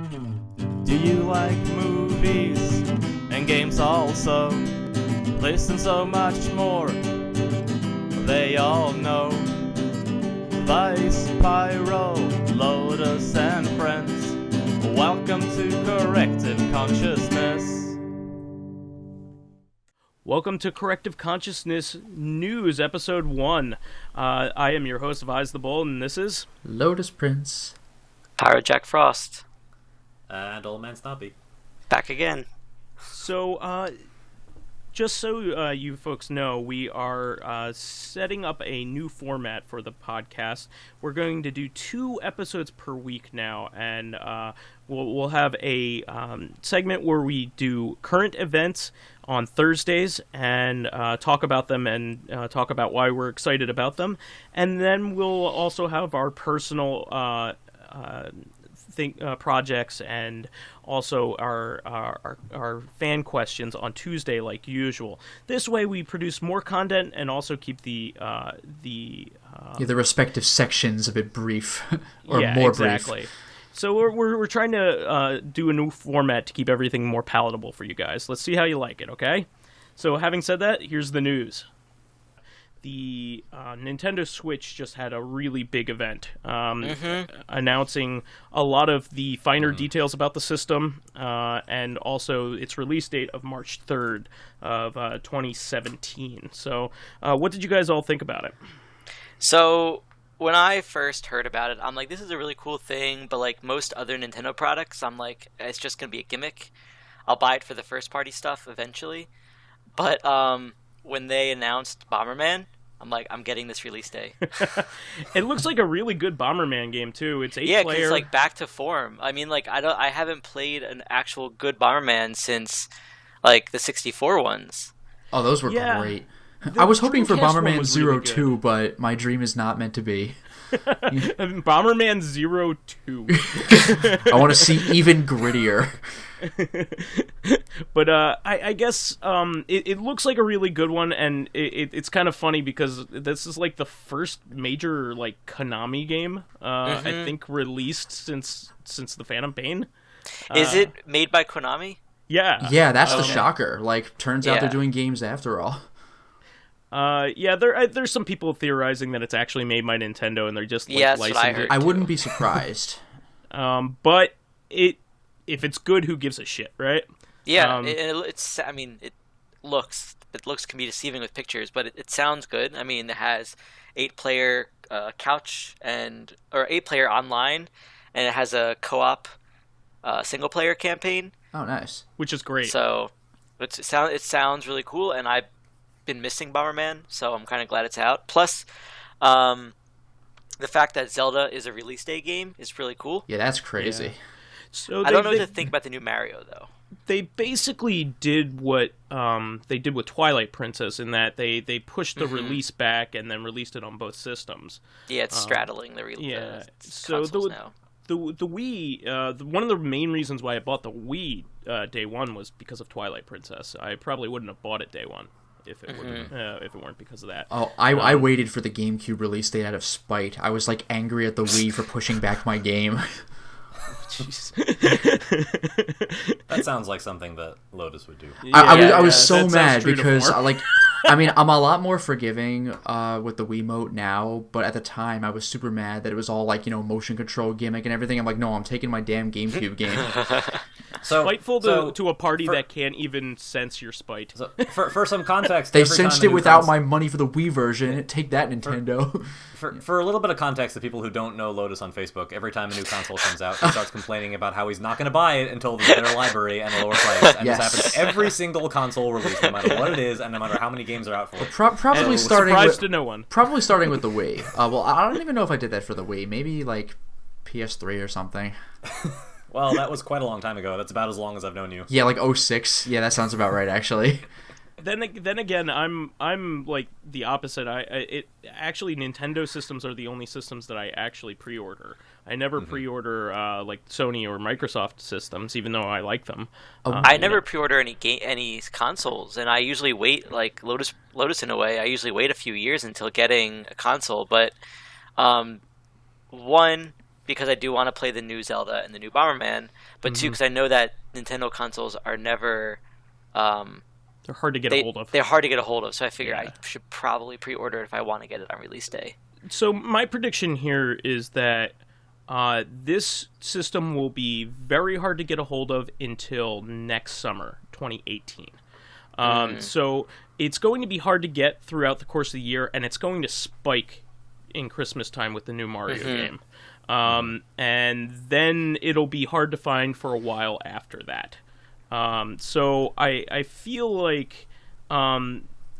Do you like movies and games also? This and so much more, they all know. Vice, Pyro, Lotus, and friends, welcome to Corrective Consciousness. Welcome to Corrective Consciousness News, Episode 1. I am your host, VyseTheBold, and this is... Lotus Prince. PyroJackFrost. And OldManStompy. Back again. So, just so you folks know, we are setting up a new format for the podcast. We're going to do 2 episodes per week now, and we'll have a segment where we do current events on Thursdays and talk about them and talk about why we're excited about them. And then we'll also have our personal projects and also our fan questions on Tuesday like usual. This way we produce more content and also keep the respective sections a bit brief or more exactly. Brief. So we're trying to do a new format to keep everything more palatable for you guys. Let's see how you like it, okay? So having said that, here's the news. The Nintendo Switch just had a really big event, announcing a lot of the finer details about the system, and also its release date of March 3rd of 2017. So what did you guys all think about it? So when I first heard about it, I'm like, this is a really cool thing, but like most other Nintendo products, I'm like, it's just going to be a gimmick. I'll buy it for the first-party stuff eventually. But when they announced Bomberman, I'm like, I'm getting this release day. It looks like a really good Bomberman game too. It's 8 player. Yeah, because it's like back to form. I mean, like I haven't played an actual good Bomberman since like the 64 ones. Oh, those were great. I was hoping for Bomberman 02, but my dream is not meant to be. Bomberman 02. I want to see even grittier. But I guess it looks like a really good one, and it's kind of funny because this is like the first major like Konami game I think released since the Phantom Pain. Is it made by Konami? Yeah. Yeah, that's the shocker. Like, turns out they're doing games after all. There's some people theorizing that it's actually made by Nintendo and they're just licensing it. I wouldn't be surprised. But if it's good, who gives a shit, right? Yeah, it looks can be deceiving with pictures, but it sounds good. I mean, it has 8-player couch or 8-player online, and it has a co-op single-player campaign. Oh, nice. Which is great. So it sounds really cool, and I've been missing Bomberman, so I'm kind of glad it's out. Plus, the fact that Zelda is a release day game is really cool. Yeah, that's crazy. Yeah. So I don't know what to think about the new Mario, though. They basically did what they did with Twilight Princess in that they pushed the release back and then released it on both systems. Yeah, it's straddling the release. Yeah, so now. The Wii, one of the main reasons why I bought the Wii day one was because of Twilight Princess. I probably wouldn't have bought it day one if it weren't because of that. Oh, I waited for the GameCube release date out of spite. I was like angry at the Wii for pushing back my game. Jeez. That sounds like something that Lotus would do. I was so mad because I'm a lot more forgiving with the Wiimote now, but at the time I was super mad that it was all like, motion control gimmick and everything. I'm like, no, I'm taking my damn GameCube game. Spiteful to a party that can't even sense your spite. So for some context, they sensed it without my money for the Wii version. Take that, Nintendo. For a little bit of context, the people who don't know Lotus on Facebook, every time a new console comes out, he starts complaining about how he's not going to buy it until there's a better library and a lower price. And this happens every single console release, no matter what it is, and no matter how many games are out for it. Probably starting surprise to no one. Probably starting with the Wii. Well, I don't even know if I did that for the Wii. Maybe like PS3 or something. Well, that was quite a long time ago. That's about as long as I've known you. Yeah, like 06. Yeah, that sounds about right, actually. Then again, I'm like the opposite. Actually Nintendo systems are the only systems that I actually pre-order. I never pre-order like Sony or Microsoft systems, even though I like them. I never pre-order any consoles, and I usually wait, like Lotus in a way. I usually wait a few years until getting a console, but one, because I do want to play the new Zelda and the new Bomberman, but two, because I know that Nintendo consoles are never... they're hard to get a hold of. They're hard to get a hold of, so I figure I should probably pre-order it if I want to get it on release day. So my prediction here is that this system will be very hard to get a hold of until next summer, 2018. So it's going to be hard to get throughout the course of the year, and it's going to spike in Christmas time with the new Mario game. And then it'll be hard to find for a while after that. So I feel like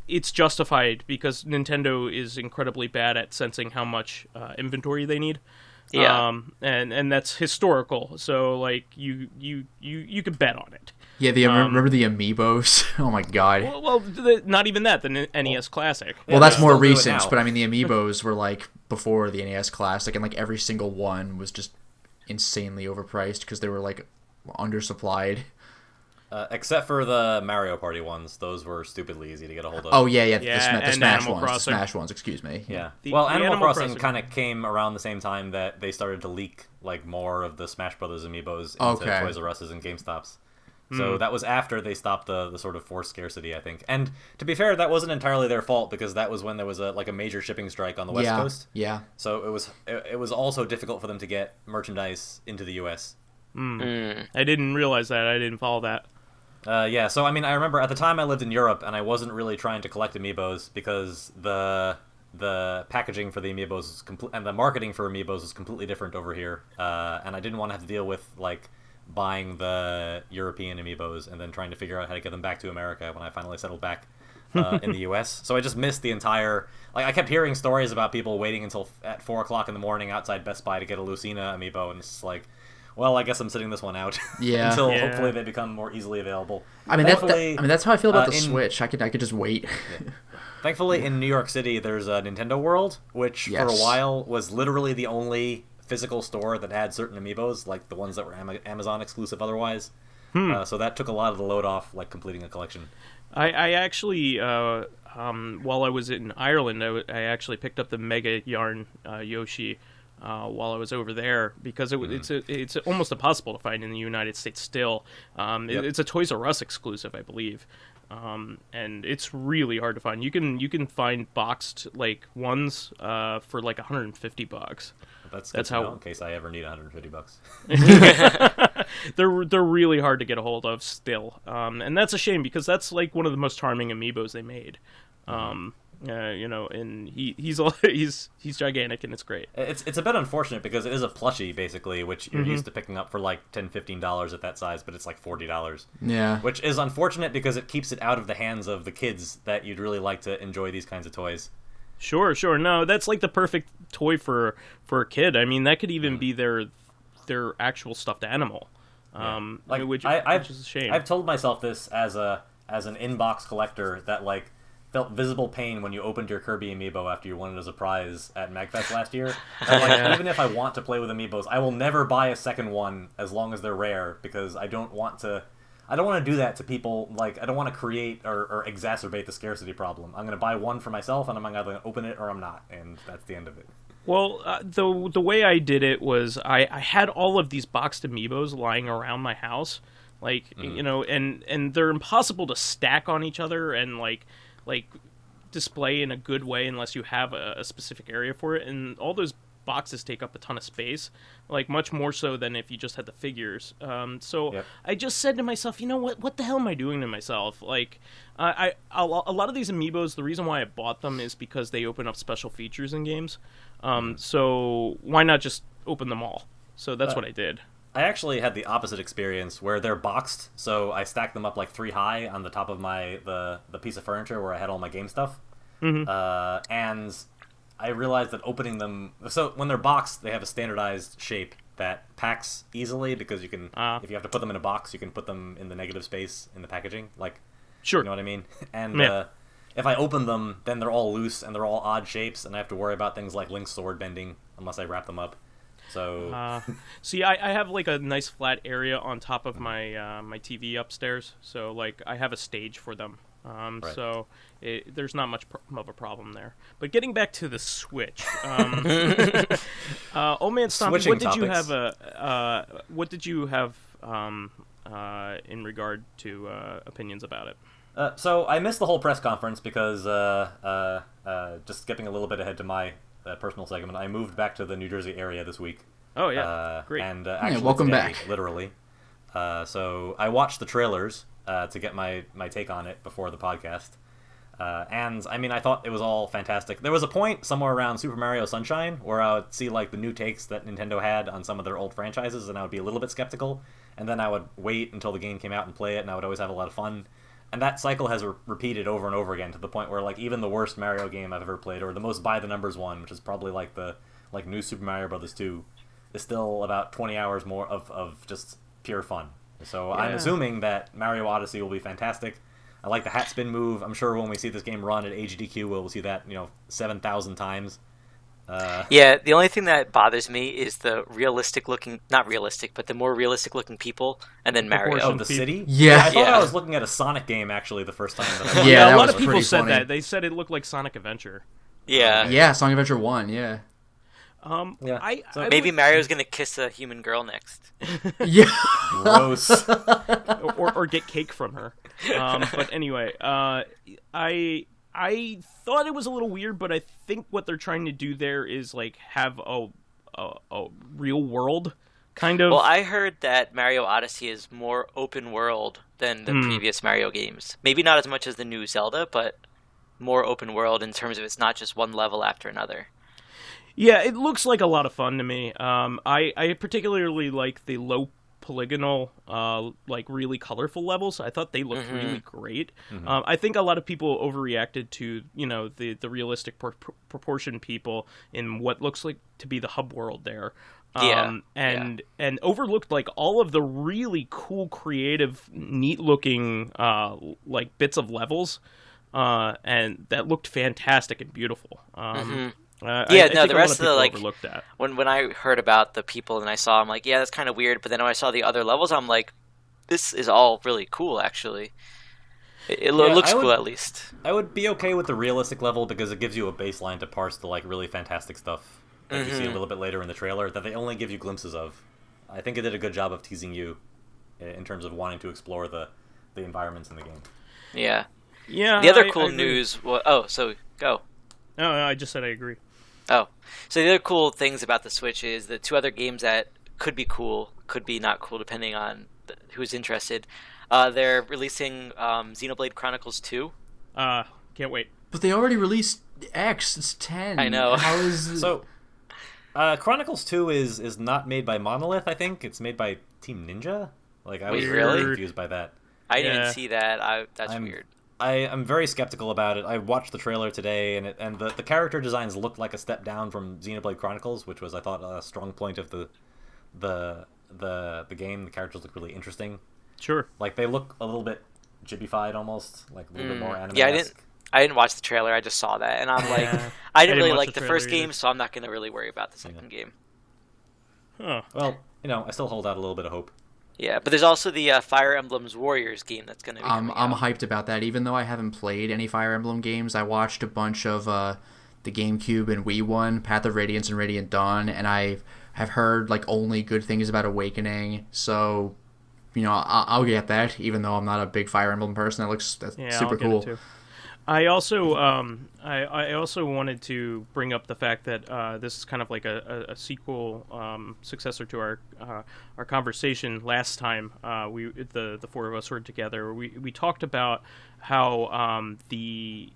it's justified because Nintendo is incredibly bad at sensing how much inventory they need. Yeah. And that's historical. So like you could bet on it. Yeah, remember the Amiibos? Oh my god. Well, not even that. The NES Classic. Well, that's more recent, but I mean the Amiibos were like before the NES Classic, and like every single one was just insanely overpriced because they were like undersupplied. Except for the Mario Party ones, those were stupidly easy to get a hold of. Oh yeah, the Smash ones, excuse me. Yeah. The Animal Crossing Crossing kind of came around the same time that they started to leak like more of the Smash Brothers amiibos into Toys R Us's and GameStops. So that was after they stopped the sort of forced scarcity, I think. And to be fair, that wasn't entirely their fault because that was when there was a major shipping strike on the West Coast. Yeah. So it was also difficult for them to get merchandise into the U.S. I didn't realize that. I didn't follow that. Yeah, so I mean, I remember at the time I lived in Europe, and I wasn't really trying to collect amiibos because the packaging for the amiibos and the marketing for amiibos was completely different over here, and I didn't want to have to deal with like buying the European amiibos and then trying to figure out how to get them back to America when I finally settled back in the U.S. So I just missed the entire. Like I kept hearing stories about people waiting until at 4 o'clock in the morning outside Best Buy to get a Lucina amiibo, and it's just like. Well, I guess I'm sitting this one out until hopefully they become more easily available. I mean, that's how I feel about the Switch. I could just wait. Thankfully, in New York City, there's a Nintendo World, which for a while was literally the only physical store that had certain amiibos, like the ones that were Amazon exclusive otherwise. So that took a lot of the load off, like completing a collection. I actually, while I was in Ireland, I actually picked up the Mega Yarn Yoshi. While I was over there, because it's almost impossible to find in the United States still. It's a Toys R Us exclusive, I believe, and it's really hard to find. You can find boxed like ones for like $150. That's how. In case I ever need $150. They're really hard to get a hold of still, and that's a shame because that's like one of the most charming amiibos they made. And he's gigantic and it's great. It's a bit unfortunate because it is a plushie basically, which you're used to picking up for like $10-15 at that size, but it's like $40. Yeah, which is unfortunate because it keeps it out of the hands of the kids that you'd really like to enjoy these kinds of toys. Sure. No, that's like the perfect toy for a kid. I mean, that could even be their actual stuffed animal. Which is a shame. I've told myself this as an inbox collector that like. Felt visible pain when you opened your Kirby amiibo after you won it as a prize at MagFest last year. And even if I want to play with amiibos, I will never buy a second one as long as they're rare because I don't want to do that to people. Like I don't want to create or exacerbate the scarcity problem. I'm going to buy one for myself, and I'm either going to open it or I'm not, and that's the end of it. Well, the way I did it was I had all of these boxed amiibos lying around my house, like and they're impossible to stack on each other and like display in a good way unless you have a specific area for it, and all those boxes take up a ton of space, like much more so than if you just had the figures. I just said to myself, you know what the hell am I doing to myself? Like a lot of these amiibos, the reason why I bought them is because they open up special features in games. So why not just open them all? So that's what I did. I actually had the opposite experience where they're boxed, so I stacked them up like 3 high on the top of the piece of furniture where I had all my game stuff. And I realized that opening them... So when they're boxed, they have a standardized shape that packs easily because you can... if you have to put them in a box, you can put them in the negative space in the packaging. Like, sure. You know what I mean? And if I open them, then they're all loose and they're all odd shapes, and I have to worry about things like Link's sword bending unless I wrap them up. So, see, I have like a nice flat area on top of my my TV upstairs, so like I have a stage for them. Right. So there's not much of a problem there. But getting back to the Switch, OldManStompy, what did you have in regard to opinions about it? So I missed the whole press conference because just skipping a little bit ahead to my personal segment, I moved back to the New Jersey area this week. Oh yeah, great. And actually welcome today, back. literally. So I watched the trailers to get my take on it before the podcast. And I mean, I thought it was all fantastic. There was a point somewhere around Super Mario Sunshine where I would see like the new takes that Nintendo had on some of their old franchises, and I would be a little bit skeptical. And then I would wait until the game came out and play it, and I would always have a lot of fun. And that cycle has repeated over and over again to the point where like even the worst Mario game I've ever played, or the most by the numbers one, which is probably like the New Super Mario Bros. 2, is still about 20 hours more of just pure fun. So I'm assuming that Mario Odyssey will be fantastic. I like the hat spin move. I'm sure when we see this game run at HDQ, we'll see that 7,000 times. Yeah, the only thing that bothers me is the not realistic, but the more realistic looking people, and then Mario. Oh, the city? Yeah. I thought I was looking at a Sonic game, actually, the first time that I Yeah, a lot was of people pretty said funny. that. They said it looked like Sonic Adventure. Yeah. Yeah, Sonic Adventure 1, yeah. I Maybe Mario's gonna kiss a human girl next. Yeah. Gross. or get cake from her. But anyway, I thought it was a little weird, but I think what they're trying to do there is like have a real world kind of. Well, I heard that Mario Odyssey is more open world than the previous Mario games. Maybe not as much as the new Zelda, but more open world in terms of it's not just one level after another. Yeah, it looks like a lot of fun to me. I particularly like the low polygonal, like really colorful levels. I thought they looked really great. I think a lot of people overreacted to the realistic proportion people in what looks like to be the hub world there. And overlooked like all of the really cool, creative, neat looking like bits of levels, and that looked fantastic and beautiful. The rest of the like that. When I heard about the people and I saw, I'm like, yeah, that's kind of weird. But then when I saw the other levels, I'm like, this is all really cool. Actually, it looks cool at least. I would be okay with the realistic level because it gives you a baseline to parse the like really fantastic stuff that you see a little bit later in the trailer that they only give you glimpses of. I think it did a good job of teasing you in terms of wanting to explore the environments in the game. Yeah. Yeah. The other cool news. So go. No, I just said I agree. Oh, so the other cool things about the Switch is the two other games that could be cool, could be not cool, depending on who's interested. They're releasing Xenoblade Chronicles 2. Can't wait. But they already released X. It's 10. I know. How is So, Chronicles 2 is not made by Monolith, I think. It's made by Team Ninja. Like, I was really confused by that. I didn't even see that. That's weird. I'm very skeptical about it. I watched the trailer today, and the character designs looked like a step down from Xenoblade Chronicles, which was, I thought, a strong point of the game. The characters look really interesting. Sure. Like, they look a little bit chibified almost, like a little bit more anime-esque. Yeah, I didn't watch the trailer. I just saw that, and I'm like, I didn't really like the first game, so I'm not going to really worry about the second game. Huh. Well, I still hold out a little bit of hope. Yeah, but there's also the Fire Emblem's Warriors game that's going to be coming I'm out. hyped about that. Even though I haven't played any Fire Emblem games, I watched a bunch of the GameCube and Wii one, Path of Radiance and Radiant Dawn, and I have heard like only good things about Awakening. So, I'll get that. Even though I'm not a big Fire Emblem person, that's super cool. It too. I also I also wanted to bring up the fact that this is kind of like a sequel successor to our conversation last time the four of us were together. We talked about how the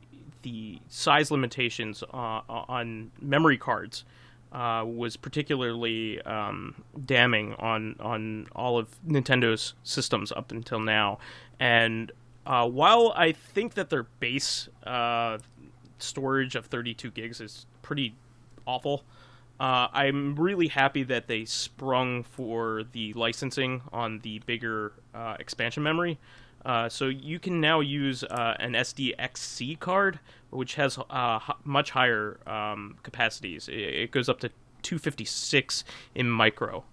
size limitations on memory cards was particularly damning on all of Nintendo's systems up until now, and while I think that their base storage of 32 gigs is pretty awful, I'm really happy that they sprung for the licensing on the bigger expansion memory. So you can now use an SDXC card, which has much higher capacities. It goes up to 256 in micro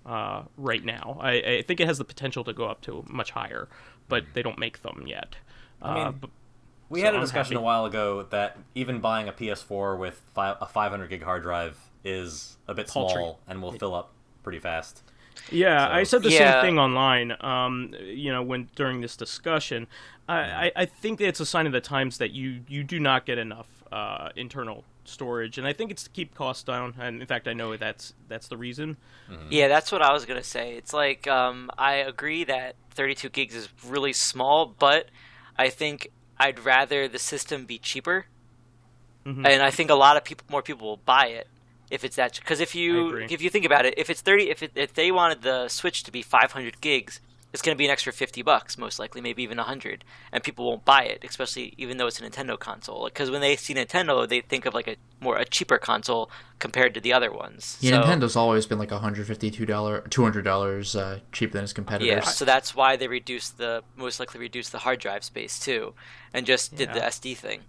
right now. I think it has the potential to go up to much higher, but they don't make them yet. We had a discussion a while ago that even buying a PS4 with a 500 gig hard drive is a bit small and will fill up pretty fast. Yeah, so, I said the same thing online. When during this discussion, I think it's a sign of the times that you do not get enough internal storage, and I think it's to keep costs down. And in fact, I know that's the reason. Mm-hmm. Yeah, that's what I was gonna say. It's like I agree that 32 gigs is really small, but I think I'd rather the system be cheaper, and I think a lot of more people will buy it if it's that. Because if you think about it, if it's 30, if they wanted the Switch to be 500 gigs, it's going to be an extra $50 most likely, maybe even 100, and people won't buy it, especially even though it's a Nintendo console. Because when they see Nintendo, they think of like a cheaper console compared to the other ones. Yeah, so, Nintendo's always been like $150, $200 cheaper than its competitors. Yeah, so that's why they most likely reduced the hard drive space too, and just did the SD thing.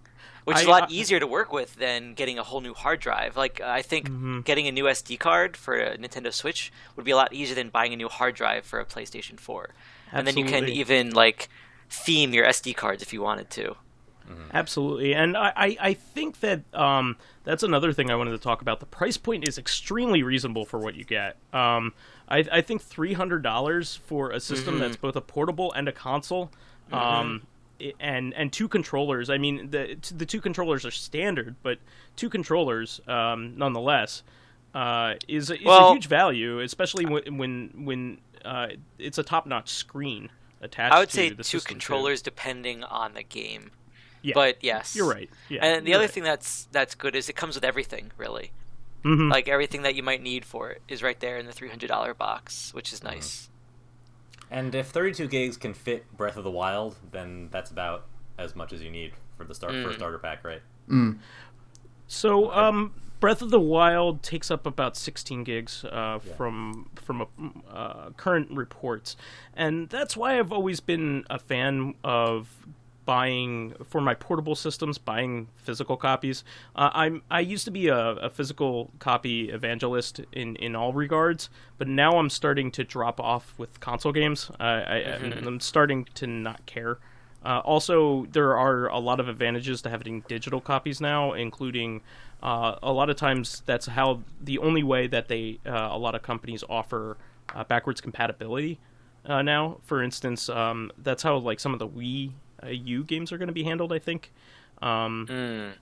Which is a lot easier to work with than getting a whole new hard drive. Like, I think getting a new SD card for a Nintendo Switch would be a lot easier than buying a new hard drive for a PlayStation 4. Absolutely. And then you can even, like, theme your SD cards if you wanted to. Absolutely. And I think that that's another thing I wanted to talk about. The price point is extremely reasonable for what you get. I think $300 for a system that's both a portable and a console. And two controllers. I mean, the two controllers are standard, but two controllers, nonetheless, is a huge value, especially when it's a top-notch screen attached. I would say to the two system controllers too. Depending on the game. Yeah, but yes, you're right. Yeah, and the other thing that's good is it comes with everything, really. Like everything that you might need for it is right there in the $300 box, which is nice. And if 32 gigs can fit Breath of the Wild, then that's about as much as you need for the for a starter pack, right? So, Breath of the Wild takes up about 16 gigs from current reports, and that's why I've always been a fan of buying for my portable systems, buying physical copies. I used to be a physical copy evangelist in all regards, but now I'm starting to drop off with console games. I'm starting to not care. Also, there are a lot of advantages to having digital copies now, including a lot of times that's how the only way that a lot of companies offer backwards compatibility now. For instance, that's how like some of the Wii U games are going to be handled, I think.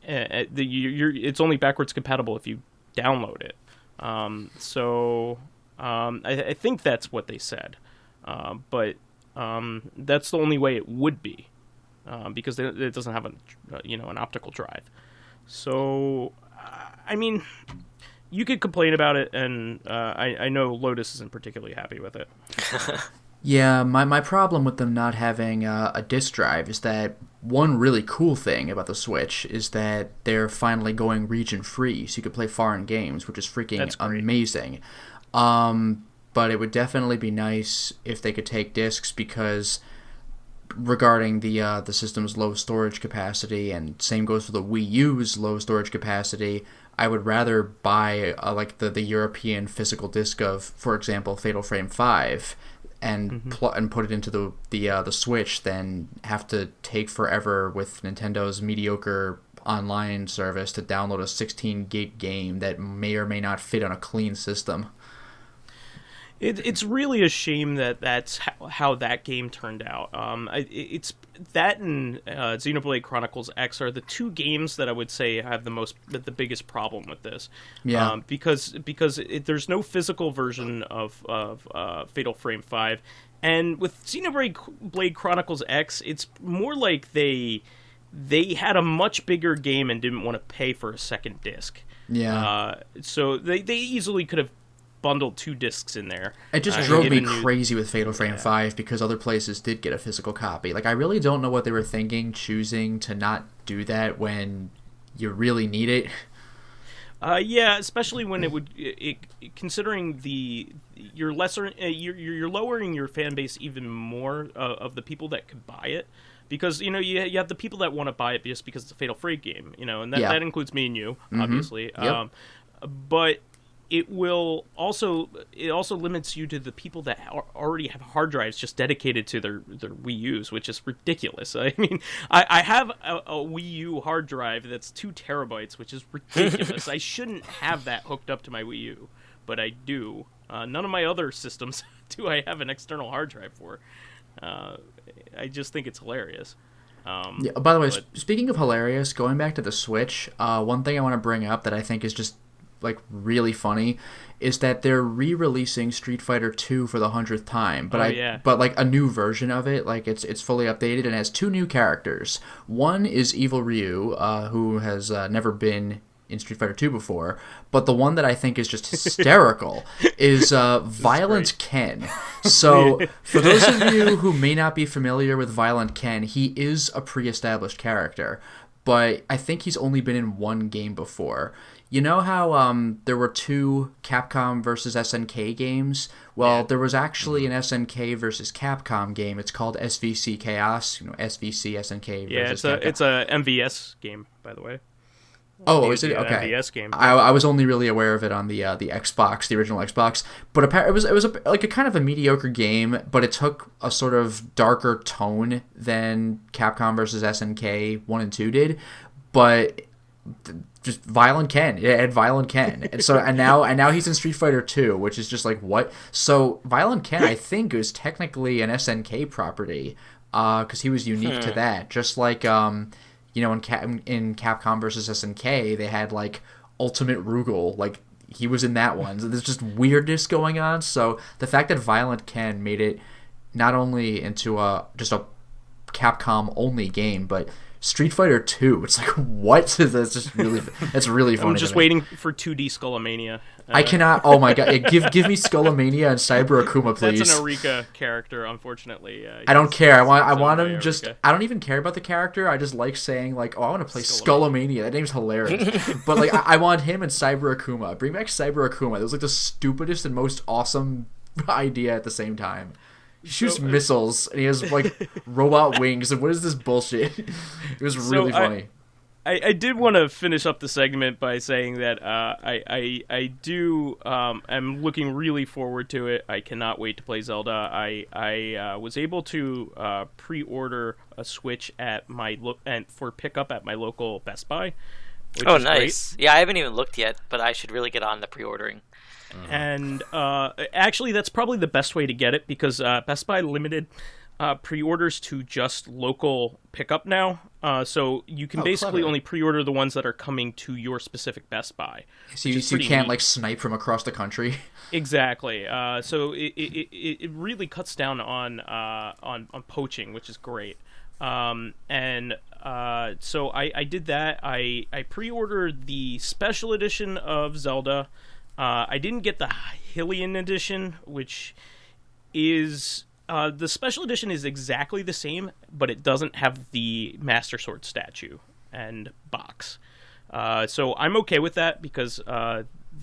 It's only backwards compatible if you download it. I think that's what they said. But that's the only way it would be, because it doesn't have an optical drive. So, I mean, you could complain about it, and I know Lotus isn't particularly happy with it. Yeah, my problem with them not having a disc drive is that one really cool thing about the Switch is that they're finally going region-free, so you could play foreign games, which is freaking amazing. But it would definitely be nice if they could take discs, because regarding the system's low storage capacity, and same goes for the Wii U's low storage capacity, I would rather buy like the European physical disc of, for example, Fatal Frame 5, and put it into the Switch than have to take forever with Nintendo's mediocre online service to download a 16 gig game that may or may not fit on a clean system. It's really a shame that that's how that game turned out. It's that and Xenoblade Chronicles X are the two games that I would say have the biggest problem with this. Yeah. Because there's no physical version of Fatal Frame 5, and with Xenoblade Chronicles X, it's more like they had a much bigger game and didn't want to pay for a second disc. Yeah. So they easily could have bundled two discs in there. It just drove me crazy with Fatal Frame 5 because other places did get a physical copy. Like, I really don't know what they were thinking, choosing to not do that when you really need it. Yeah, especially when considering you're lowering your fan base even more of the people that could buy it, because you have the people that want to buy it just because it's a Fatal Frame game, and that includes me and you, obviously. Yep. But it also limits you to the people that already have hard drives just dedicated to their Wii U's, which is ridiculous. I mean, I have a Wii U hard drive that's 2 terabytes, which is ridiculous. I shouldn't have that hooked up to my Wii U, but I do. None of my other systems do I have an external hard drive for. I just think it's hilarious. Yeah, by the way, speaking of hilarious, going back to the Switch, one thing I want to bring up that I think is just like really funny is that they're re-releasing Street Fighter 2 for the 100th time, but like a new version of it, like it's fully updated and has 2 new characters. One is Evil Ryu, who has never been in Street Fighter 2 before, but the one that I think is just hysterical is Violent Ken. So for those of you who may not be familiar with Violent Ken, he is a pre-established character, but I think he's only been in 1 game before. You know how there were 2 Capcom versus SNK games? Well, there was actually an SNK versus Capcom game. It's called SVC Chaos. SVC SNK versus Capcom. It's a MVS game, by the way. Oh, is it? Okay. MVS game. I was only really aware of it on the Xbox, the original Xbox. But it was a kind of a mediocre game, but it took a sort of darker tone than Capcom versus SNK 1 and 2 did. But just Violent Ken. It had Violent Ken. And now he's in Street Fighter 2, which is just like, what? So Violent Ken, I think, is technically an SNK property, because he was unique to that. Just like in Capcom versus SNK, they had like Ultimate Rugal, like he was in that one. So there's just weirdness going on. So the fact that Violent Ken made it not only into just a Capcom only game, but Street Fighter 2. It's like, what? That's just really, that's really funny. I'm just waiting for 2D Skullomania. I cannot. Oh my god! Give me Skullomania and Cyber Akuma, please. That's an Eureka character, unfortunately. I don't care. I want him just. I don't even care about the character. I just like saying like, oh, I want to play Skullomania. That name's hilarious. But like, I want him and Cyber Akuma. Bring back Cyber Akuma. That was like the stupidest and most awesome idea at the same time. He shoots missiles and he has like robot wings. And what is this bullshit? It was really funny. I did want to finish up the segment by saying that I'm looking really forward to it. I cannot wait to play Zelda. I was able to pre-order a Switch at for pickup at my local Best Buy. Oh, nice! Great. Yeah, I haven't even looked yet, but I should really get on the pre-ordering. And actually, that's probably the best way to get it because Best Buy limited pre-orders to just local pickup now. So you can basically only pre-order the ones that are coming to your specific Best Buy. So you can't like snipe from across the country. Exactly. So it really cuts down on poaching, which is great. So I did that. I pre-ordered the special edition of Zelda. I didn't get the Hylian edition, which is the special edition is exactly the same, but it doesn't have the Master Sword statue and box. So I'm okay with that because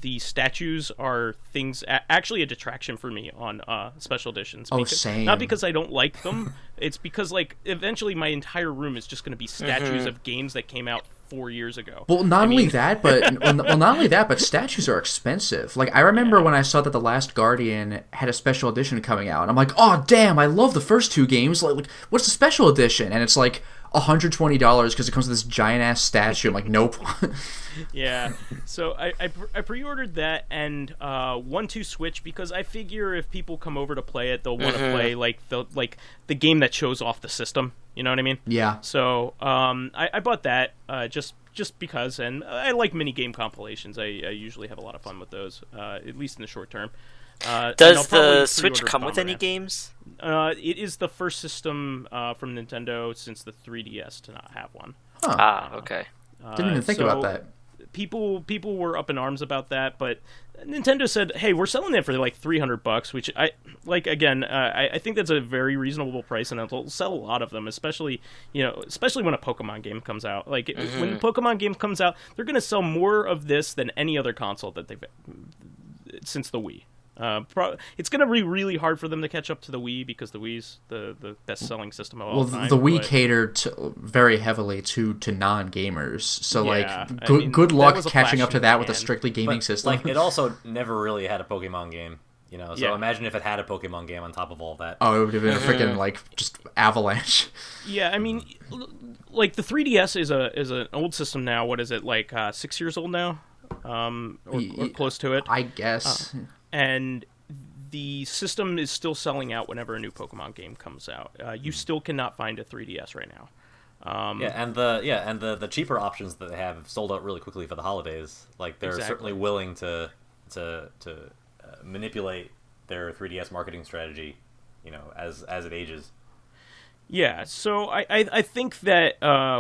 the statues are things actually a detraction for me on special editions. Same. Not because I don't like them. It's because like eventually my entire room is just going to be statues of games that came out 4 years ago. Well, not only that, but statues are expensive. Like I remember when I saw that The Last Guardian had a special edition coming out, and I'm like, oh damn, I love the first 2 games. Like what's the special edition? And it's like $120 because it comes with this giant ass statue. I'm like, nope. Yeah. So I pre-ordered that and 1-2 Switch because I figure if people come over to play it, they'll want to play like the game that shows off the system. You know what I mean? Yeah. So I bought that just because, and I like mini game compilations. I usually have a lot of fun with those, at least in the short term. Does the Switch come with any games? It is the first system from Nintendo since the 3DS to not have one. Huh. Okay. Didn't even think about that. People were up in arms about that, but Nintendo said, "Hey, we're selling it for like $300," which I like. Again, I think that's a very reasonable price, and it'll sell a lot of them, especially when a Pokemon game comes out. Like when the Pokemon game comes out, they're going to sell more of this than any other console that they've since the Wii. It's going to be really hard for them to catch up to the Wii because the Wii's the best-selling system of all time. The Wii catered very heavily to non-gamers, so good luck catching up to that with a strictly gaming system. Like, it also never really had a Pokemon game, So imagine if it had a Pokemon game on top of all that. Oh, it would have been a freaking just avalanche. Yeah, I mean, like the 3DS is an old system now. What is it, 6 years old now, or close to it? I guess. And the system is still selling out whenever a new Pokemon game comes out. You still cannot find a 3DS right now. And the cheaper options that they have sold out really quickly for the holidays. Like they're certainly willing to manipulate their 3DS marketing strategy, as it ages. Yeah, so I think that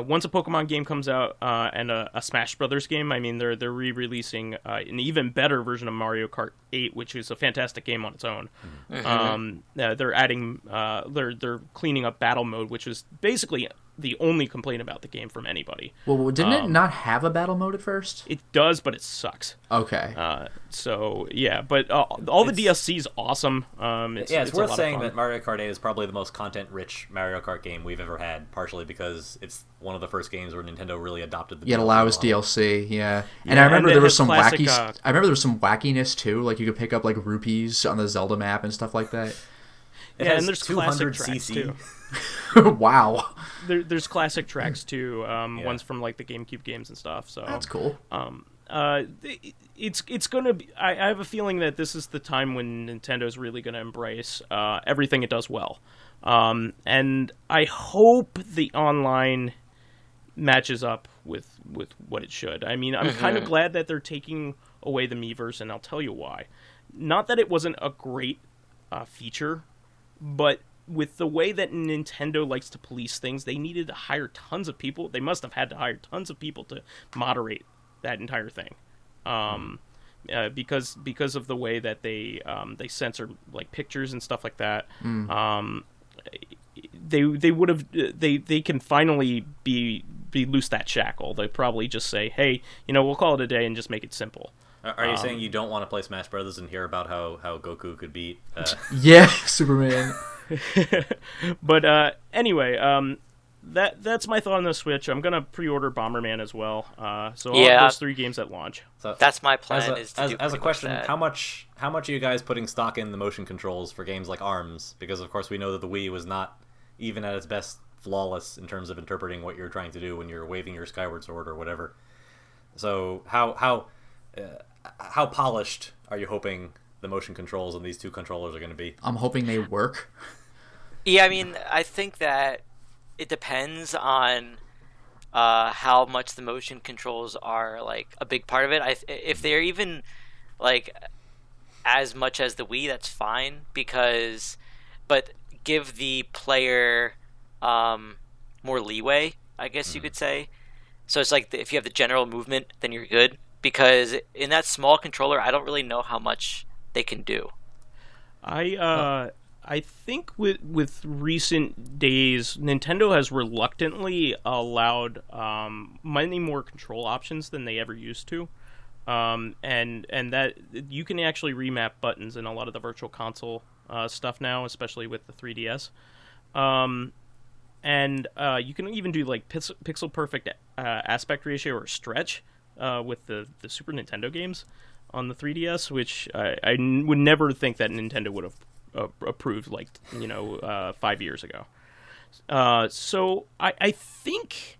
once a Pokemon game comes out and a Smash Brothers game, I mean they're re-releasing an even better version of Mario Kart 8, which is a fantastic game on its own. They're adding they're cleaning up battle mode, which is basically the only complaint about the game from anybody. Well, didn't it not have a battle mode at first? It does, but it sucks. Okay. So yeah, but all the DLC is awesome. It's worth saying that Mario Kart 8 is probably the most content-rich Mario Kart game we've ever had, partially because it's one of the first games where Nintendo really adopted the DLC. It allows DLC, yeah. And I remember there was some wacky. I remember there was some wackiness too, like you could pick up rupees on the Zelda map and stuff like that. And there's 200 CC too. Wow. There's classic tracks too. Ones from the GameCube games and stuff. So that's cool. It's gonna be. I have a feeling that this is the time when Nintendo's really gonna embrace everything it does well, and I hope the online matches up with what it should. I mean, I'm kind of glad that they're taking away the Miiverse, and I'll tell you why. Not that it wasn't a great feature, but with the way that Nintendo likes to police things, they needed to hire tons of people. They must have had to hire tons of people to moderate that entire thing, because of the way that they censor pictures and stuff like that. They would have they can finally be loose that shackle. They probably just say, hey, we'll call it a day and just make it simple. Are you saying you don't want to play Smash Brothers and hear about how Goku could beat? Yeah, Superman. But anyway, that's my thought on the Switch. I'm gonna pre-order Bomberman as well. So I'll have those 3 games at launch. So that's my plan. As a question, how much are you guys putting stock in the motion controls for games like ARMS? Because of course we know that the Wii was not even at its best flawless in terms of interpreting what you're trying to do when you're waving your Skyward Sword or whatever. So how polished are you hoping the motion controls on these 2 controllers are going to be? I'm hoping they work. Yeah, I mean, I think that it depends on how much the motion controls are a big part of it. If they're even as much as the Wii, that's fine, but give the player more leeway, I guess you could say. So it's if you have the general movement, then you're good. Because in that small controller, I don't really know how much they can do. I think with recent days, Nintendo has reluctantly allowed many more control options than they ever used to, and that you can actually remap buttons in a lot of the Virtual Console stuff now, especially with the 3DS. And you can even do pixel perfect aspect ratio or stretch with the Super Nintendo games on the 3DS, which I would never think that Nintendo would have approved 5 years ago. So I think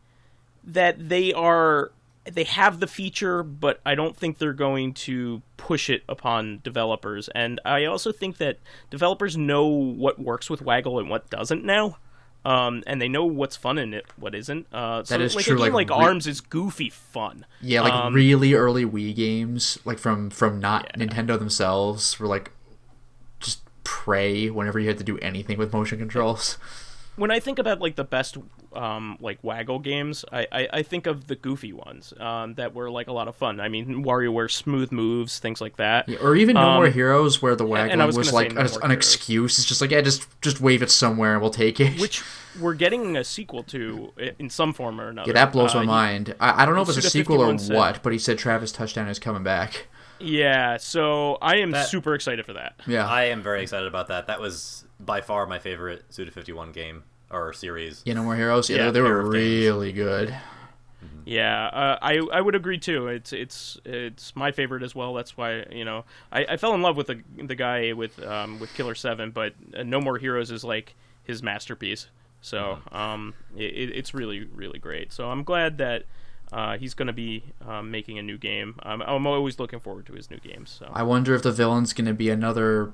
that they have the feature, but I don't think they're going to push it upon developers. And I also think that developers know what works with Waggle and what doesn't now. And they know what's fun in it, what isn't. That is true. A game like ARMS is goofy fun. Yeah, really early Wii games, from not Nintendo themselves, were just prey whenever you had to do anything with motion controls. When I think about the best Waggle games, I think of the goofy ones that were a lot of fun. I mean, WarioWare smooth moves, things like that. Yeah, or even No More Heroes, where the waggling was an excuse. It's just just wave it somewhere and we'll take it. Which we're getting a sequel to in some form or another. Yeah, that blows my mind. I don't know if it's a sequel or what, but he said Travis Touchdown is coming back. Yeah, so I am super excited for that. Yeah, I am very excited about that. That was by far my favorite Suda 51 game or series. No More Heroes. Yeah, they were really good. Yeah, I would agree too. It's my favorite as well. That's why I fell in love with the guy with Killer 7, but No More Heroes is like his masterpiece. So it's really, really great. So I'm glad that he's going to be making a new game. I'm always looking forward to his new games. So I wonder if the villain's going to be another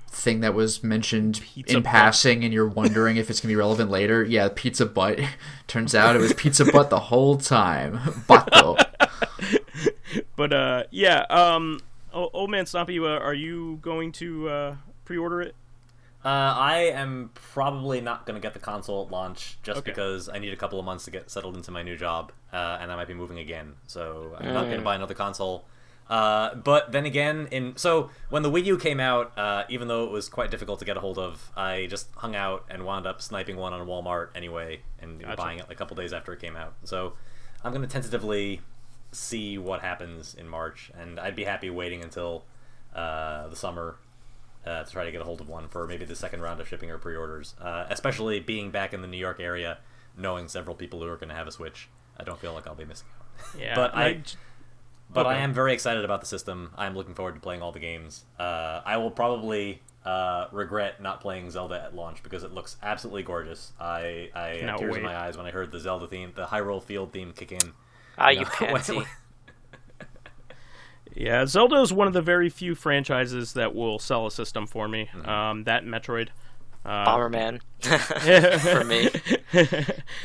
thing that was mentioned in passing, and you're wondering if it's going to be relevant later. Yeah, Pizza Butt. Turns out it was Pizza Butt the whole time. Bato. But OldManStompy, are you going to pre-order it? I am probably not going to get the console at launch just because I need a couple of months to get settled into my new job, and I might be moving again. So I'm not going to buy another console. But then again, so when the Wii U came out, even though it was quite difficult to get a hold of, I just hung out and wound up sniping one on Walmart anyway and buying it a couple days after it came out. So I'm going to tentatively see what happens in March, and I'd be happy waiting until the summer to try to get a hold of one for maybe the second round of shipping or pre-orders. Especially being back in the New York area, knowing several people who are going to have a Switch, I don't feel like I'll be missing out. Yeah, But I am very excited about the system. I'm looking forward to playing all the games. I will probably regret not playing Zelda at launch because it looks absolutely gorgeous. I had tears in my eyes when I heard the Zelda theme, the Hyrule Field theme kick in. You pansy. Yeah, Zelda is one of the very few franchises that will sell a system for me. That and Metroid. Bomberman for me.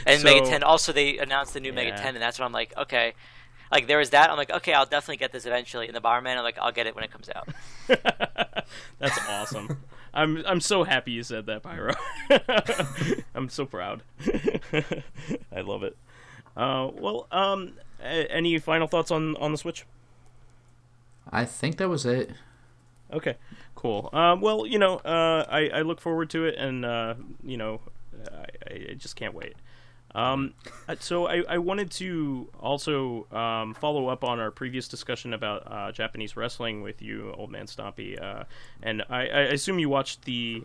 And Mega 10. Also, they announced the new Mega 10, and that's when I'm like, okay. Like, there was that. I'm like, okay, I'll definitely get this eventually. And the Bomberman, I'm like, I'll get it when it comes out. That's awesome. I'm so happy you said that, Pyro. I'm so proud. I love it. Any final thoughts on the Switch? I think that was it. Okay, cool. I look forward to it, and I just can't wait. So I wanted to also follow up on our previous discussion about Japanese wrestling with you, OldManStompy, and I assume you watched the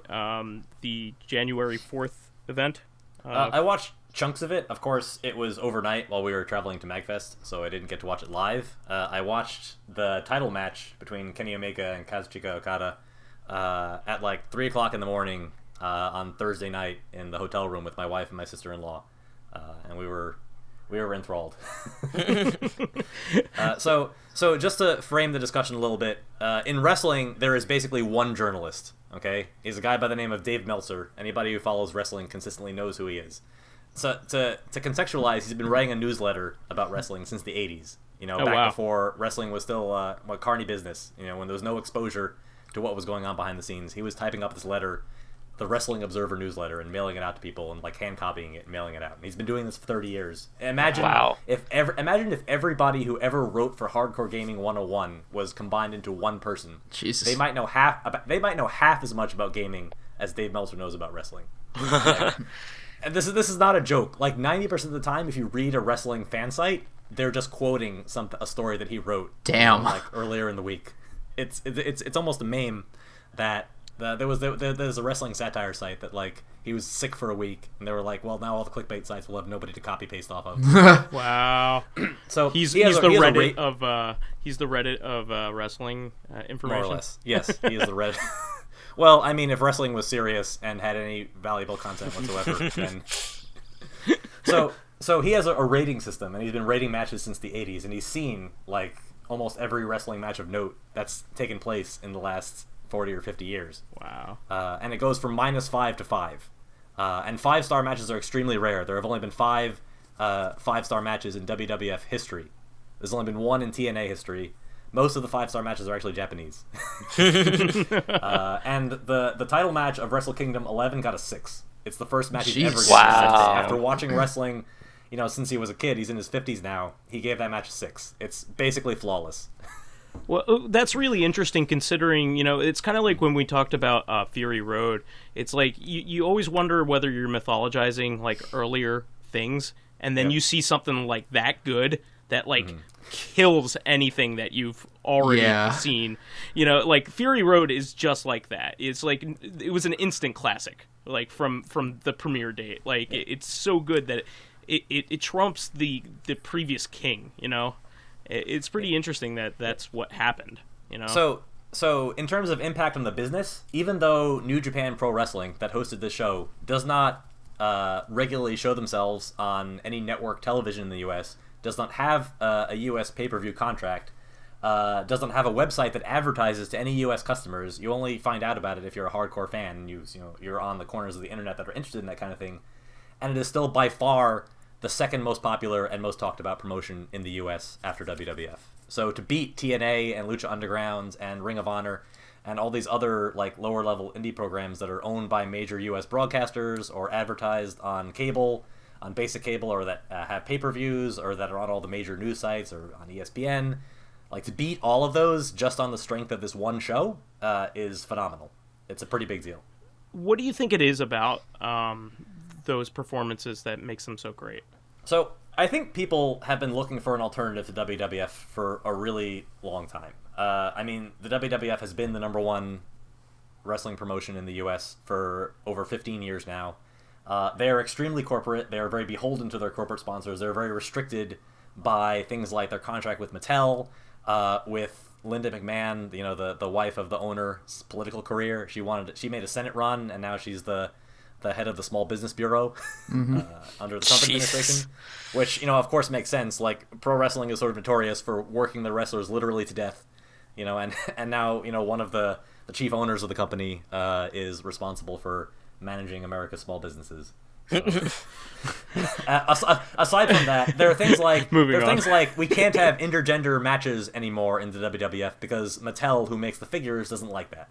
January 4th event. I watched chunks of it. Of course, it was overnight while we were traveling to MagFest, so I didn't get to watch it live. I watched the title match between Kenny Omega and Kazuchika Okada at like 3 o'clock in the morning on Thursday night in the hotel room with my wife and my sister-in-law. And we were enthralled. So just to frame the discussion a little bit, in wrestling there is basically one journalist. Okay, he's a guy by the name of Dave Meltzer. Anybody who follows wrestling consistently knows who he is. So to contextualize, he's been writing a newsletter about wrestling since the 80s. Before wrestling was still carny business. When there was no exposure to what was going on behind the scenes, he was typing up this letter, the Wrestling Observer newsletter, and mailing it out to people and like hand copying it and mailing it out. And he's been doing this for 30 years. Imagine if everybody who ever wrote for Hardcore Gaming 101 was combined into one person. Jesus. They might know half as much about gaming as Dave Meltzer knows about wrestling. And this is not a joke. Like 90% of the time, if you read a wrestling fan site, they're just quoting a story that he wrote. Damn. Like earlier in the week. It's almost a meme that. There's a wrestling satire site that like he was sick for a week, and they were like, well, now all the clickbait sites will have nobody to copy paste off of. Wow. So he's the Reddit of wrestling information. More or less, yes, he is the Reddit. Well, I mean, if wrestling was serious and had any valuable content whatsoever, then so he has a rating system, and he's been rating matches since the 80s, and he's seen like almost every wrestling match of note that's taken place in the last 40 or 50 years. Wow. And it goes from -5 to 5. And 5-star matches are extremely rare. There have only been 5 5-star matches in WWF history. There's only been 1 in TNA history. Most of the 5-star matches are actually Japanese. And the title match of Wrestle Kingdom 11 got a 6. It's the first match he's ever gotten. After watching wrestling, since he was a kid, he's in his 50s now, he gave that match a 6. It's basically flawless. Well, that's really interesting considering, it's kind of like when we talked about Fury Road. It's like you always wonder whether you're mythologizing like earlier things, and then you see something like that good, that like kills anything that you've already seen. You know, like Fury Road is just like that. It's like it was an instant classic, like from the premiere date. Like it's so good that it trumps the previous King. You know, it's pretty interesting that that's what happened. You know, so in terms of impact on the business, even though New Japan Pro Wrestling that hosted this show does not regularly show themselves on any network television in the U.S., does not have a U.S. pay-per-view contract, doesn't have a website that advertises to any U.S. customers. You only find out about it if you're a hardcore fan and you're on the corners of the internet that are interested in that kind of thing. And it is still by far the second most popular and most talked about promotion in the U.S. after WWF. So to beat TNA and Lucha Underground and Ring of Honor and all these other like lower level indie programs that are owned by major U.S. broadcasters or advertised on cable, on basic cable, or that have pay-per-views, or that are on all the major news sites or on ESPN, like to beat all of those just on the strength of this one show is phenomenal. It's a pretty big deal. What do you think it is about those performances that makes them so great? So I think people have been looking for an alternative to WWF for a really long time. I mean, the WWF has been the number one wrestling promotion in the U.S. for over 15 years now. They are extremely corporate. They are very beholden to their corporate sponsors. They're very restricted by things like their contract with Mattel, with Linda McMahon, you know, the wife of the owner's political career. She made a Senate run, and now she's the head of the Small Business Bureau under the Trump administration, which, you know, of course makes sense. Like, pro wrestling is sort of notorious for working the wrestlers literally to death, you know, and now, you know, one of the chief owners of the company is responsible for managing America's small businesses. So, aside from that, there are things like we can't have intergender matches anymore in the WWF because Mattel, who makes the figures, doesn't like that.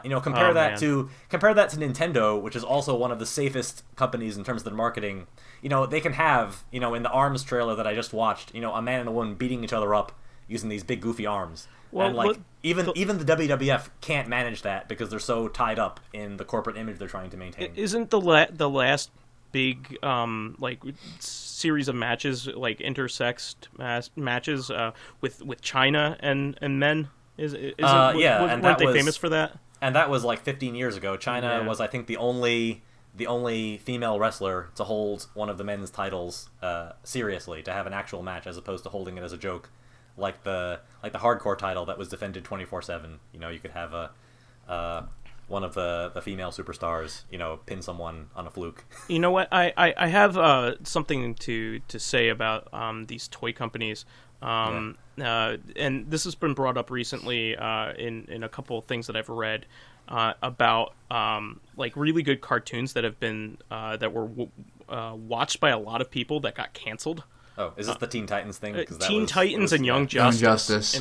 You know, compare that to Nintendo, which is also one of the safest companies in terms of their marketing. You know, they can have, you know, in the ARMS trailer that I just watched, you know, a man and a woman beating each other up using these big goofy arms. Well, and like even the WWF can't manage that because they're so tied up in the corporate image they're trying to maintain. Isn't the last big like series of matches, like intersexed matches with China and men? Weren't they famous for that? And that was like 15 years ago. China was, I think, the only female wrestler to hold one of the men's titles seriously, to have an actual match as opposed to holding it as a joke, like the hardcore title that was defended 24/7. You know, you could have one of the female superstars, you know, pin someone on a fluke. You know what? I have something to say about these toy companies. And this has been brought up recently in a couple of things that I've read about like really good cartoons that have been that were watched by a lot of people that got canceled. Oh, is this the Teen Titans thing? Titans and Young Justice. In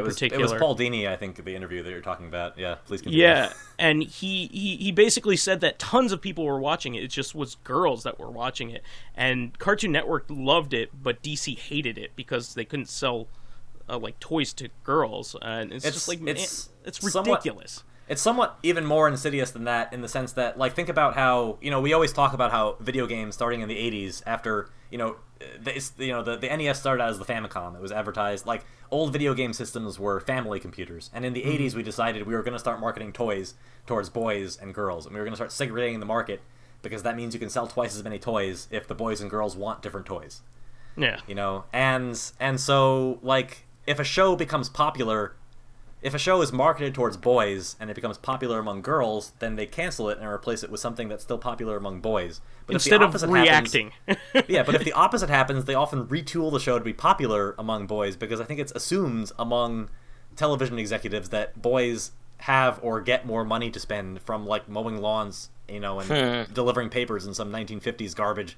particular. It was Paul Dini, I think, the interview that you're talking about. Yeah, please continue. Yeah, and he basically said that tons of people were watching it. It just was girls that were watching it. And Cartoon Network loved it, but DC hated it because they couldn't sell like toys to girls. And it's just like, it's ridiculous. It's somewhat even more insidious than that, in the sense that, like, think about how, you know, we always talk about how video games starting in the 80s after, you know, the NES started out as the Famicom. It was advertised, like, old video game systems were family computers. And in the 80s, we decided we were going to start marketing toys towards boys and girls. And we were going to start segregating the market, because that means you can sell twice as many toys if the boys and girls want different toys. Yeah. You know, and so, like, if a show becomes popular... If a show is marketed towards boys and it becomes popular among girls, then they cancel it and replace it with something that's still popular among boys. But instead of reacting. Yeah, but if the opposite happens, they often retool the show to be popular among boys, because I think it's assumed among television executives that boys have or get more money to spend from, like, mowing lawns, you know, and delivering papers in some 1950s garbage.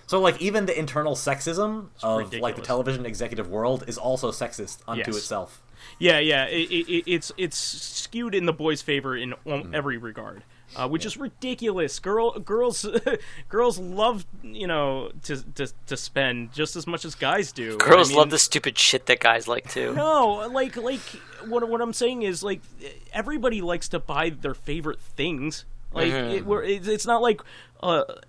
So, like, even the internal sexism of ridiculous. Like, the television executive world is also sexist unto itself. Yeah, it's skewed in the boys' favor in every regard, which is ridiculous. Girls love, you know, to spend just as much as guys do. Girls love the stupid shit that guys like too. No, like what I'm saying is, like, everybody likes to buy their favorite things. Like, it's not like,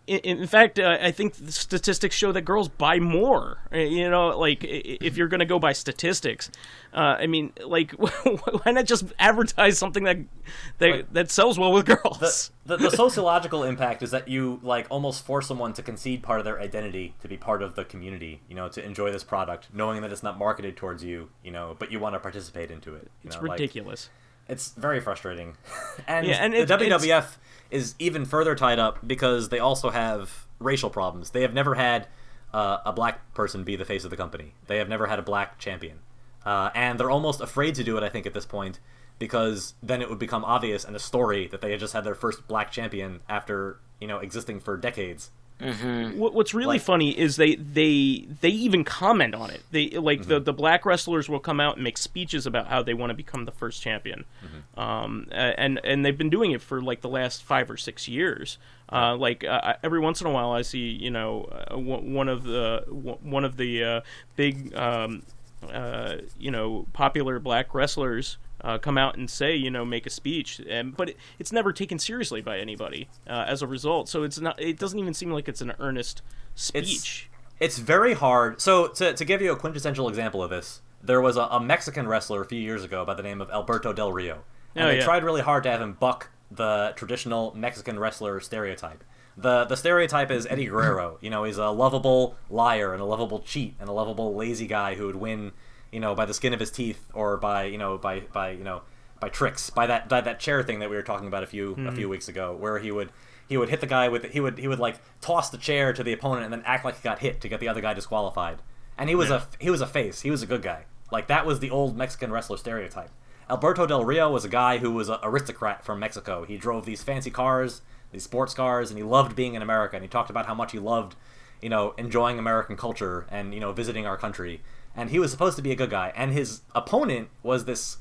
in fact, I think the statistics show that girls buy more. You know, like, if you're going to go by statistics, I mean, like, why not just advertise something that sells well with girls? The sociological impact is that you, like, almost force someone to concede part of their identity to be part of the community, you know, to enjoy this product, knowing that it's not marketed towards you, you know, but you want to participate into it. It's ridiculous. Like, it's very frustrating. And and the WWF is even further tied up because they also have racial problems. They have never had a black person be the face of the company. They have never had a black champion. And they're almost afraid to do it, I think, at this point, because then it would become obvious and a story that they had just had their first black champion after, you know, existing for decades. What's really funny is they even comment on it. They the black wrestlers will come out and make speeches about how they want to become the first champion, and they've been doing it for like the last 5 or 6 years. Every once in a while, I see, you know, one of the big you know, popular black wrestlers come out and say, you know, make a speech, but it's never taken seriously by anybody as a result. So it doesn't even seem like it's an earnest speech. It's very hard. So to give you a quintessential example of this, there was a Mexican wrestler a few years ago by the name of Alberto Del Rio, and they tried really hard to have him buck the traditional Mexican wrestler stereotype. The stereotype is Eddie Guerrero. You know, he's a lovable liar and a lovable cheat and a lovable lazy guy who would win, you know, by the skin of his teeth, or by tricks, by that chair thing that we were talking about a few weeks ago, where he would hit the guy with he would like toss the chair to the opponent and then act like he got hit to get the other guy disqualified. And he was a face. He was a good guy. Like, that was the old Mexican wrestler stereotype. Alberto Del Rio was a guy who was an aristocrat from Mexico. He drove these fancy cars, these sports cars, and he loved being in America. And he talked about how much he loved, you know, enjoying American culture and, you know, visiting our country. And he was supposed to be a good guy. And his opponent was this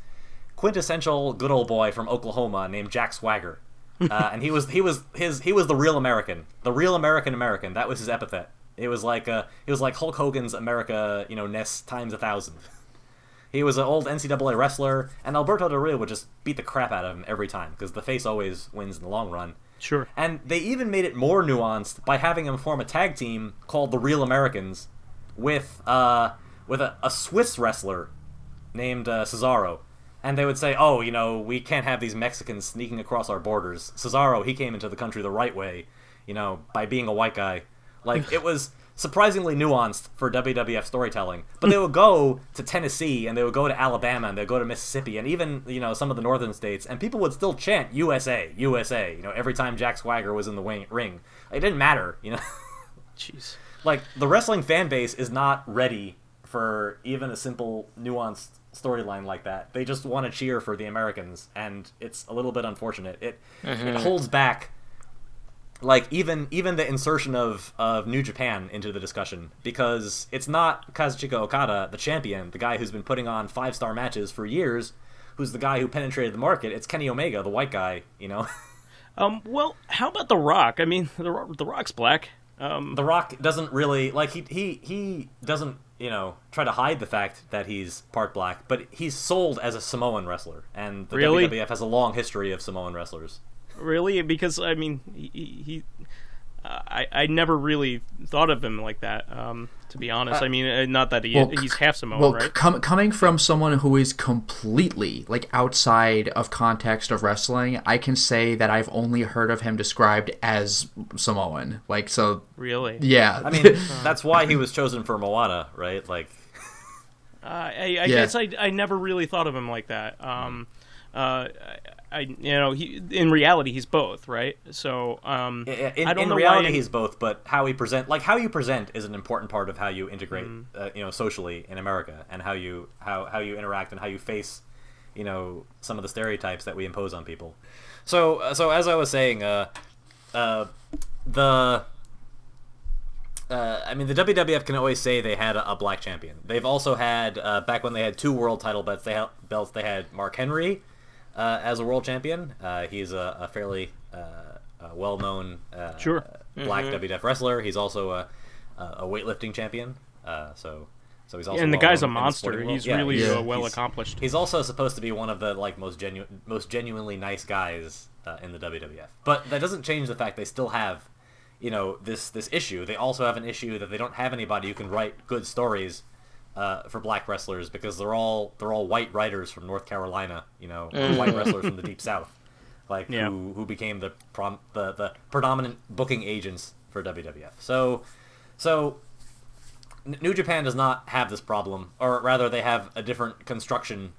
quintessential good old boy from Oklahoma named Jack Swagger. And he was the real American. The real American. That was his epithet. It was like Hulk Hogan's America, you know, ness times 1,000. He was an old NCAA wrestler, and Alberto Del Rio would just beat the crap out of him every time, because the face always wins in the long run. Sure. And they even made it more nuanced by having him form a tag team called the Real Americans with a Swiss wrestler named Cesaro. And they would say, oh, you know, we can't have these Mexicans sneaking across our borders. Cesaro, he came into the country the right way, you know, by being a white guy. Like, it was surprisingly nuanced for WWF storytelling. But they would go to Tennessee, and they would go to Alabama, and they'd go to Mississippi, and even, you know, some of the northern states, and people would still chant USA, USA, you know, every time Jack Swagger was in the ring. It didn't matter, you know. Jeez. Like, the wrestling fan base is not ready for even a simple, nuanced storyline like that. They just want to cheer for the Americans, and it's a little bit unfortunate. It holds back, like, even the insertion of New Japan into the discussion, because it's not Kazuchika Okada, the champion, the guy who's been putting on 5-star matches for years, who's the guy who penetrated the market. It's Kenny Omega, the white guy, you know. Well, how about The Rock? I mean, The Rock's black. The Rock doesn't really, like, he doesn't, you know, try to hide the fact that he's part black, but he's sold as a Samoan wrestler, and the WWF has a long history of Samoan wrestlers. Really? Because, I mean, I never really thought of him like that, to be honest. I mean, not that he's half Samoan, right? Coming from someone who is completely, like, outside of context of wrestling, I can say that I've only heard of him described as Samoan. Like, so... Really? Yeah. I mean, that's why he was chosen for Moana, right? Like... I guess I never really thought of him like that. In reality he's both, right? So in reality he's both, but how you present is an important part of how you integrate you know, socially in America, and how you interact and how you face, you know, some of the stereotypes that we impose on people. So as I was saying, I mean, the WWF can always say they had a black champion. They've also had, back when they had 2 world title belts, they had Mark Henry as a world champion. He's a fairly well-known black WWF wrestler. He's also a weightlifting champion. So So he's also and the guy's a in the monster. sporting world. He's Yeah, really he's- well he's- accomplished. He's also supposed to be one of the most genuinely nice guys in the WWF. But that doesn't change the fact they still have, this issue. They also have an issue that they don't have anybody who can write good stories for black wrestlers because they're all white writers from North Carolina, or white wrestlers from the Deep South, who became the predominant booking agents for WWF. So New Japan does not have this problem, or rather they have a different construction,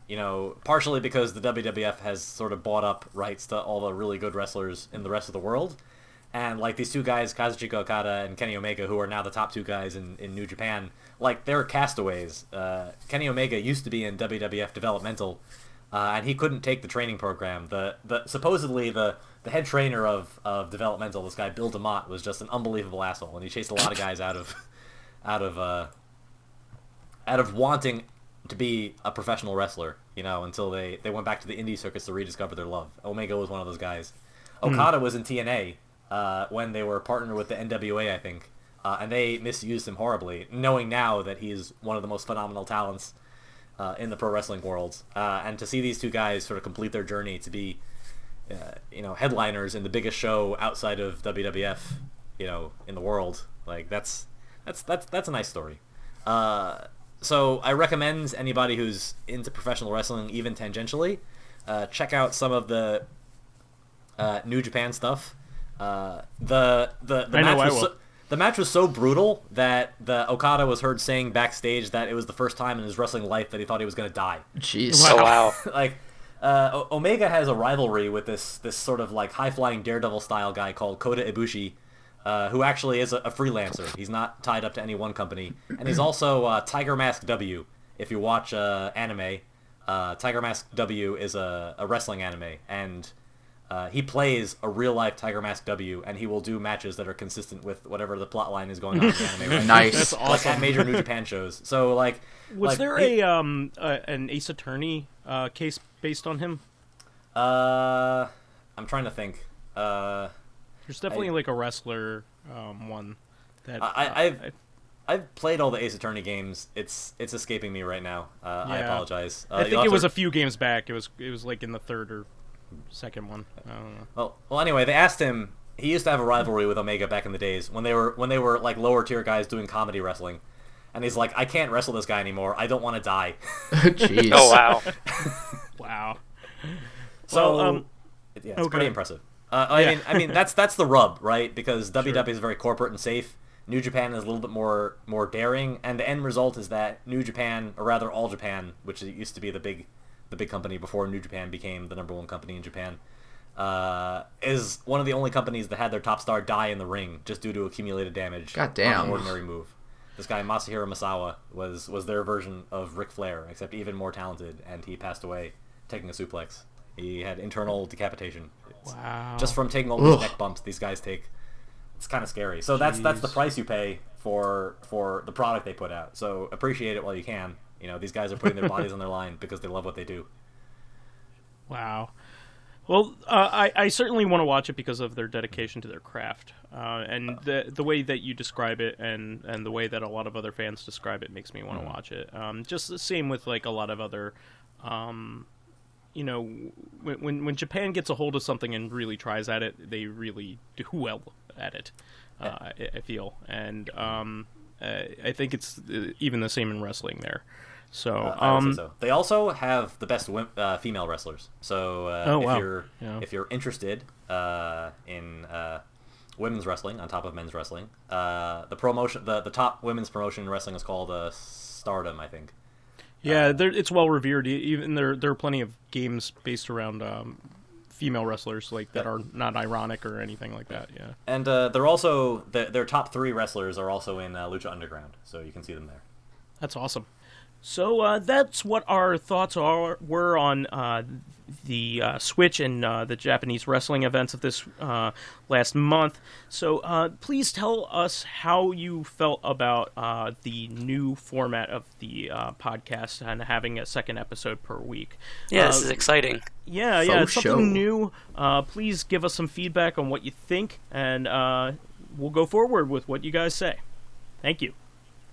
partially because the WWF has sort of bought up rights to all the really good wrestlers in the rest of the world. And, these two guys, Kazuchika Okada and Kenny Omega, who are now the top two guys in New Japan, they're castaways. Kenny Omega used to be in WWF Developmental, and he couldn't take the training program. Supposedly, the head trainer of Developmental, this guy Bill DeMott, was just an unbelievable asshole, and he chased a lot of guys out of wanting to be a professional wrestler, until they went back to the indie circuits to rediscover their love. Omega was one of those guys. Okada was in TNA when they were partnered with the NWA, I think, and they misused him horribly, knowing now that he's one of the most phenomenal talents in the pro wrestling world. And to see these two guys sort of complete their journey to be, headliners in the biggest show outside of WWF, in the world, that's a nice story. So I recommend anybody who's into professional wrestling, even tangentially, check out some of the New Japan stuff. The match was so brutal that the Okada was heard saying backstage that it was the first time in his wrestling life that he thought he was going to die. Jeez. Wow. Omega has a rivalry with this sort of high-flying Daredevil style guy called Kota Ibushi, who actually is a freelancer. He's not tied up to any one company. And he's also Tiger Mask W. If you watch anime, Tiger Mask W is a wrestling anime. And he plays a real-life Tiger Mask W, and he will do matches that are consistent with whatever the plot line is going on in the anime. Right? Nice. That's awesome. Like at major New Japan shows. So, was there an Ace Attorney case based on him? I'm trying to think. There's definitely a wrestler one that I've played all the Ace Attorney games. It's escaping me right now. I apologize. I think it was a few games back. It was in the third or second one. I don't know. Well. Anyway, they asked him. He used to have a rivalry with Omega back in the days when they were lower tier guys doing comedy wrestling, and he's like, I can't wrestle this guy anymore. I don't want to die. Jeez. Oh wow. Wow. So it's pretty impressive. I mean that's the rub, right? Because WW is very corporate and safe. New Japan is a little bit more daring, and the end result is that New Japan, or rather All Japan, which used to be the big company before New Japan became the number one company in Japan, is one of the only companies that had their top star die in the ring just due to accumulated damage. God damn. On an ordinary move. This guy Masahiro Misawa was their version of Ric Flair, except even more talented, and he passed away taking a suplex. He had internal decapitation. Wow. Just from taking all these neck bumps these guys take. It's kind of scary. So that's the price you pay for the product they put out. So appreciate it while you can. These guys are putting their bodies on their line because they love what they do. Wow. Well, I certainly want to watch it because of their dedication to their craft, and the way that you describe it, and the way that a lot of other fans describe it makes me want to watch it. Just the same with a lot of other, when Japan gets a hold of something and really tries at it, they really do well at it. I feel, and I think it's even the same in wrestling there. So, I would say so. They also have the best female wrestlers. So if you're interested in women's wrestling on top of men's wrestling, the top women's promotion in wrestling is called Stardom, I think. Yeah, it's well revered. Even there are plenty of games based around female wrestlers that are not ironic or anything like that. Yeah, and they're also their top 3 wrestlers are also in Lucha Underground, so you can see them there. That's awesome. So that's what our thoughts were on the Switch and the Japanese wrestling events of this last month. So please tell us how you felt about the new format of the podcast and having a second episode per week. Yeah, this is exciting. Yeah, it's something new. Please give us some feedback on what you think, and we'll go forward with what you guys say. Thank you.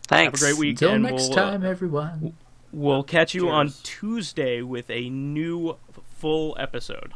Thanks. Have a great week. Until next time, everyone. We'll catch you on Cheers. Tuesday with a new full episode.